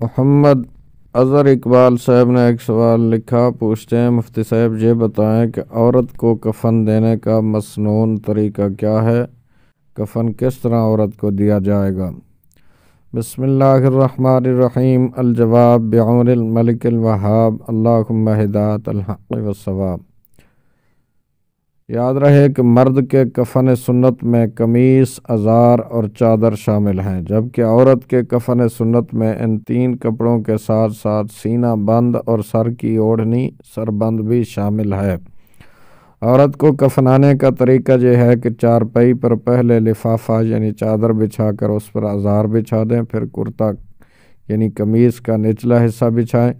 محمد اظہر اقبال صاحب نے ایک سوال لکھا، پوچھتے ہیں مفتی صاحب یہ بتائیں کہ عورت کو کفن دینے کا مسنون طریقہ کیا ہے؟ کفن کس طرح عورت کو دیا جائے گا؟ بسم اللہ الرحمن الرحیم۔ الجواب بعون الملک الوہاب، اللہم ہدایت الحق والصواب۔ یاد رہے کہ مرد کے کفن سنت میں قمیص، ازار اور چادر شامل ہیں، جبکہ عورت کے کفن سنت میں ان تین کپڑوں کے ساتھ ساتھ سینہ بند اور سر کی اوڑھنی سربند بھی شامل ہے۔ عورت کو کفنانے کا طریقہ یہ ہے کہ چارپائی پر پہلے لفافہ یعنی چادر بچھا کر اس پر ازار بچھا دیں، پھر کرتا یعنی قمیص کا نچلا حصہ بچھائیں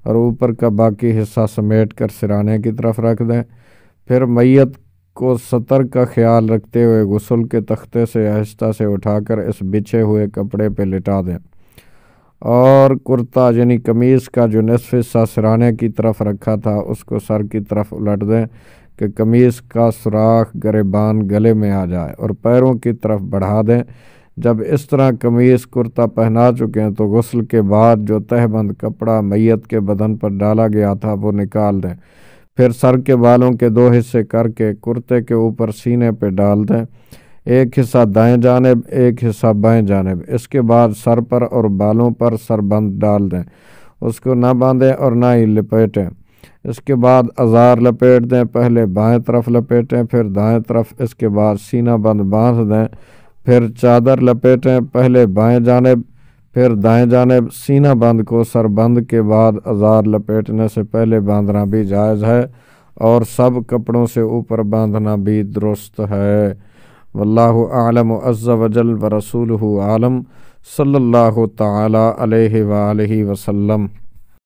اور اوپر کا باقی حصہ سمیٹ کر سرانے کی طرف رکھ دیں۔ پھر میت کو سطر کا خیال رکھتے ہوئے غسل کے تختے سے آہستہ سے اٹھا کر اس بچھے ہوئے کپڑے پہ لٹا دیں اور کرتا یعنی قمیص کا جو نصف حصہ سرانے کی طرف رکھا تھا اس کو سر کی طرف الٹ دیں کہ قمیص کا سوراخ گریبان گلے میں آ جائے اور پیروں کی طرف بڑھا دیں۔ جب اس طرح قمیص کرتا پہنا چکے ہیں تو غسل کے بعد جو تہہ بند کپڑا میت کے بدن پر ڈالا گیا تھا وہ نکال دیں۔ پھر سر کے بالوں کے دو حصے کر کے کرتے کے اوپر سینے پہ ڈال دیں، ایک حصہ دائیں جانب ایک حصہ بائیں جانب۔ اس کے بعد سر پر اور بالوں پر سربند ڈال دیں، اس کو نہ باندھیں اور نہ ہی لپیٹیں۔ اس کے بعد ازار لپیٹ دیں، پہلے بائیں طرف لپیٹیں پھر دائیں طرف، اس کے بعد سینہ بند باندھ دیں، پھر چادر لپیٹیں، پہلے بائیں جانب پھر دائیں جانب۔ سینہ بند کو سربند کے بعد ازار لپیٹنے سے پہلے باندھنا بھی جائز ہے اور سب کپڑوں سے اوپر باندھنا بھی درست ہے۔ واللہ اعلم عز وجل ورسولہ عالم، صلی اللہ تعالی علیہ وآلہ وسلم۔